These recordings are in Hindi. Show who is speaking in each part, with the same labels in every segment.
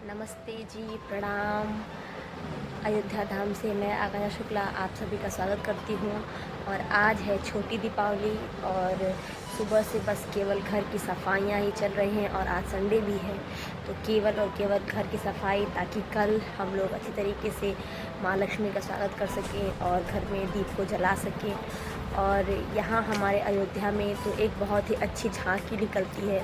Speaker 1: नमस्ते जी, प्रणाम। अयोध्या धाम से मैं आकांक्षा शुक्ला आप सभी का स्वागत करती हूँ। और आज है छोटी दीपावली और सुबह से बस केवल घर की सफाइयाँ ही चल रही हैं और आज संडे भी है, तो केवल और केवल घर की सफाई, ताकि कल हम लोग अच्छी तरीके से माँ लक्ष्मी का स्वागत कर सकें और घर में दीप को जला सकें। और यहाँ हमारे अयोध्या में तो एक बहुत ही अच्छी झांकी निकलती है,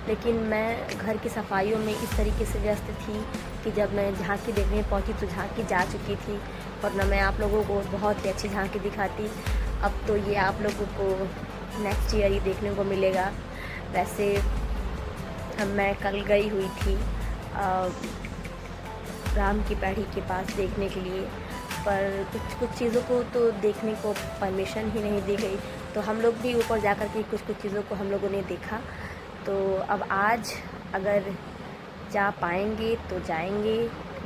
Speaker 1: लेकिन मैं घर की सफाइयों में इस तरीके से व्यस्त थी कि जब मैं झांकी देखने पहुंची तो झांकी जा चुकी थी, वरना मैं आप लोगों को बहुत ही अच्छी झांकी दिखाती। अब तो ये आप लोगों को नेक्स्ट ईयर ही देखने को मिलेगा। वैसे मैं कल गई हुई थी राम की पैड़ी के पास देखने के लिए, पर कुछ चीज़ों को तो देखने को परमिशन ही नहीं दी गई, तो हम लोग भी ऊपर जा कर के कुछ चीज़ों को हम लोगों ने देखा। तो अब आज अगर जा पाएंगे तो जाएंगे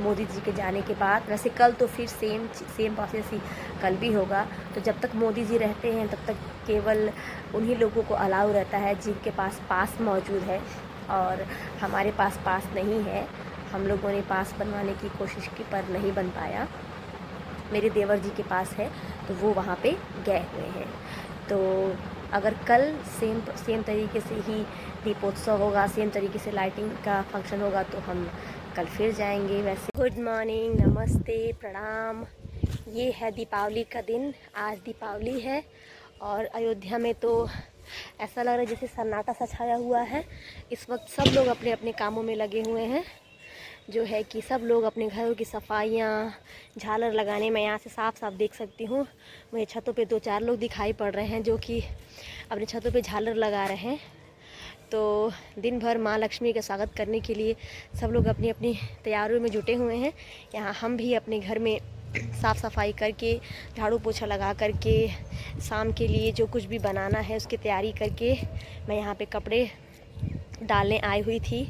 Speaker 1: मोदी जी के जाने के बाद। वैसे कल तो फिर सेम प्रोसेस ही कल भी होगा। तो जब तक मोदी जी रहते हैं तब तक केवल उन्हीं लोगों को अलाउ रहता है जिनके पास पास मौजूद है, और हमारे पास पास नहीं है। हम लोगों ने पास बनवाने की कोशिश की पर नहीं बन पाया। मेरे देवर जी के पास है तो वो वहाँ पे गए हुए हैं। तो अगर कल सेम तरीके से ही दीपोत्सव होगा, सेम तरीके से लाइटिंग का फंक्शन होगा, तो हम कल फिर जाएंगे। वैसे गुड मॉर्निंग, नमस्ते, प्रणाम। ये है दीपावली का दिन। आज दीपावली है और अयोध्या में तो ऐसा लग रहा है जैसे सन्नाटा सा छाया हुआ है। इस वक्त सब लोग अपने अपने कामों में लगे हुए हैं, जो है कि सब लोग अपने घरों की सफाइयाँ, झालर लगाने में यहाँ से साफ साफ देख सकती हूँ। मुझे छतों पे 2-4 लोग दिखाई पड़ रहे हैं जो कि अपने छतों पे झालर लगा रहे हैं। तो दिन भर माँ लक्ष्मी का स्वागत करने के लिए सब लोग अपनी अपनी तैयारियों में जुटे हुए हैं। यहाँ हम भी अपने घर में साफ़ सफाई करके, झाड़ू पोछा लगा करके, शाम के लिए जो कुछ भी बनाना है उसकी तैयारी करके मैं यहाँ पे कपड़े डालने आई हुई थी।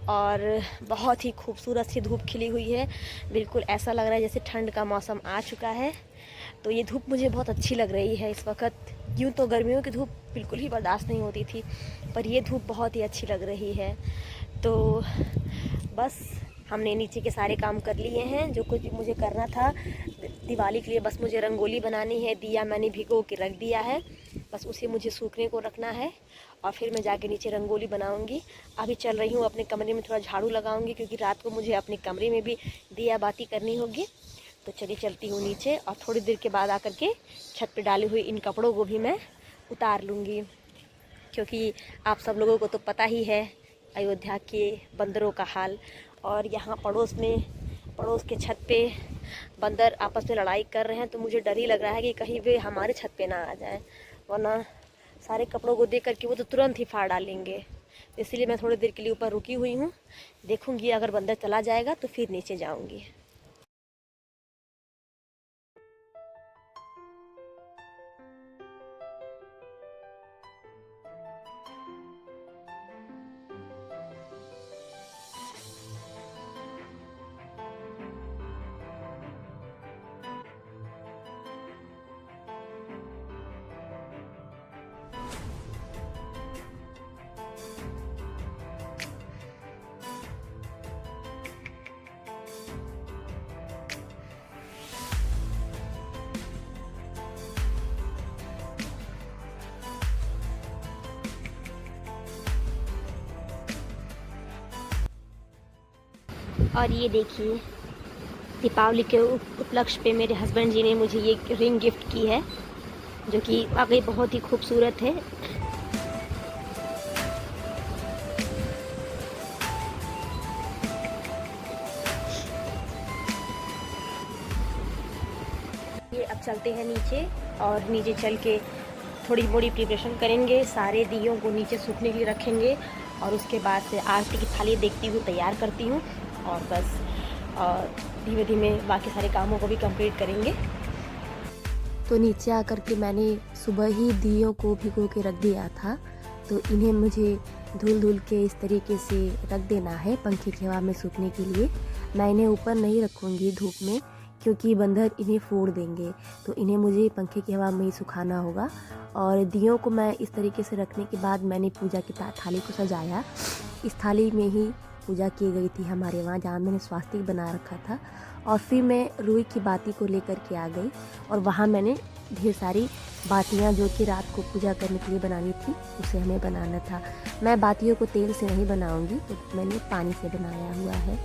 Speaker 1: और बहुत ही खूबसूरत सी धूप खिली हुई है। बिल्कुल ऐसा लग रहा है जैसे ठंड का मौसम आ चुका है। तो ये धूप मुझे बहुत अच्छी लग रही है इस वक्त। यूँ तो गर्मियों की धूप बिल्कुल ही बर्दाश्त नहीं होती थी, पर ये धूप बहुत ही अच्छी लग रही है। तो बस हमने नीचे के सारे काम कर लिए हैं जो कुछ मुझे करना था दिवाली के लिए। बस मुझे रंगोली बनानी है, दिया मैंने भिगो के रख दिया है, बस उसे मुझे सूखने को रखना है और फिर मैं जाके नीचे रंगोली बनाऊंगी। अभी चल रही हूँ अपने कमरे में, थोड़ा झाड़ू लगाऊंगी क्योंकि रात को मुझे अपने कमरे में भी दिया बाती करनी होगी। तो चलिए चलती हूँ नीचे और थोड़ी देर के बाद आकर के छत पे डाली हुई इन कपड़ों को भी मैं उतार लूँगी, क्योंकि आप सब लोगों को तो पता ही है अयोध्या के बंदरों का हाल। और यहाँ पड़ोस के छत पे बंदर आपस में लड़ाई कर रहे हैं, तो मुझे डर ही लग रहा है कि कहीं वे हमारे छत पे ना आ जाए, वरना सारे कपड़ों को देख करके वो तो तुरंत ही फाड़ डालेंगे। इसलिए मैं थोड़ी देर के लिए ऊपर रुकी हुई हूँ, देखूँगी अगर बंदर चला जाएगा तो फिर नीचे जाऊँगी। और ये देखिए, दीपावली के उपलक्ष्य पे मेरे हस्बैंड जी ने मुझे ये रिंग गिफ्ट की है, जो कि वाकई बहुत ही खूबसूरत है। ये अब चलते हैं नीचे और नीचे चल के थोड़ी मोड़ी प्रिपरेशन करेंगे, सारे दियों को नीचे सूखने के लिए रखेंगे और उसके बाद से आरती की थाली देखती हूँ तैयार करती हूँ और बस धीमे धीमे बाकी सारे कामों को भी कंप्लीट करेंगे। तो नीचे आकर के मैंने सुबह ही दियों को भिगो के रख दिया था, तो इन्हें मुझे धुल के इस तरीके से रख देना है पंखे की हवा में सूखने के लिए। मैं इन्हें ऊपर नहीं रखूँगी धूप में, क्योंकि बंदर इन्हें फोड़ देंगे, तो इन्हें मुझे पंखे की हवा में ही सुखाना होगा। और दियों को मैं इस तरीके से रखने के बाद मैंने पूजा की थाली को सजाया। इस थाली में ही पूजा की गई थी हमारे वहाँ, जहाँ मैंने स्वास्तिक बना रखा था। और फिर मैं रुई की बाती को लेकर के आ गई और वहाँ मैंने ढेर सारी बातियाँ जो कि रात को पूजा करने के लिए बनानी थी, उसे हमें बनाना था। मैं बातियों को तेल से नहीं बनाऊंगी, तो मैंने पानी से बनाया हुआ है।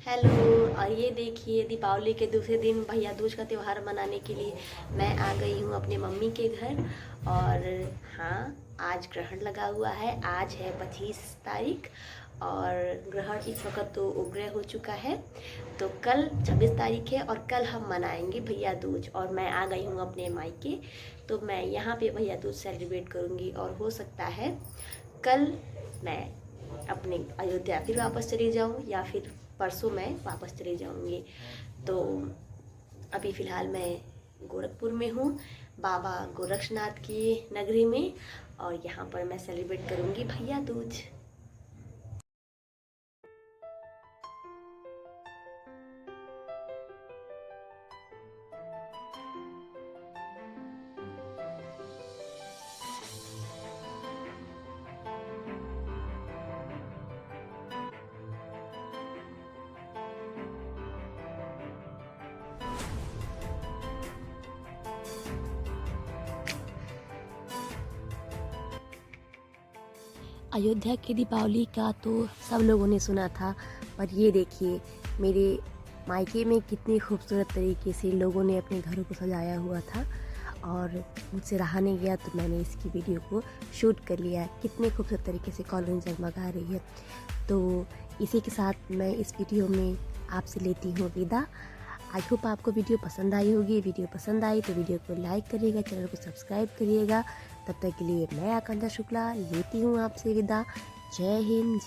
Speaker 1: हेलो, और ये देखिए दीपावली के दूसरे दिन भैया दूज का त्यौहार मनाने के लिए मैं आ गई हूँ अपने मम्मी के घर। और हाँ, आज ग्रहण लगा हुआ है। आज है 25 तारीख और ग्रहण इस वक्त तो उग्र हो चुका है। तो कल 26 तारीख है और कल हम मनाएंगे भैया दूज। और मैं आ गई हूँ अपने मायके, तो मैं यहाँ पे भैया दूज सेलिब्रेट करूँगी। और हो सकता है कल मैं अपने अयोध्या फिर वापस चली जाऊँ या फिर परसों मैं वापस चली जाऊँगी। तो अभी फ़िलहाल मैं गोरखपुर में हूँ, बाबा गोरक्षनाथ की नगरी में, और यहाँ पर मैं सेलिब्रेट करूँगी भैया दूज। अयोध्या की दीपावली का तो सब लोगों ने सुना था, पर ये देखिए मेरे मायके में कितनी खूबसूरत तरीके से लोगों ने अपने घरों को सजाया हुआ था। और मुझसे रहा नहीं गया, तो मैंने इसकी वीडियो को शूट कर लिया। कितने खूबसूरत तरीके से कॉलोनी जगमगा रही है। तो इसी के साथ मैं इस वीडियो में आपसे लेती हूँ विदा। आई होप आपको वीडियो पसंद आई होगी। वीडियो पसंद आई तो वीडियो को लाइक करिएगा, चैनल को सब्सक्राइब करिएगा। तब तक के लिए मैं आकांक्षा शुक्ला लेती हूँ आपसे विदा। जय हिंद।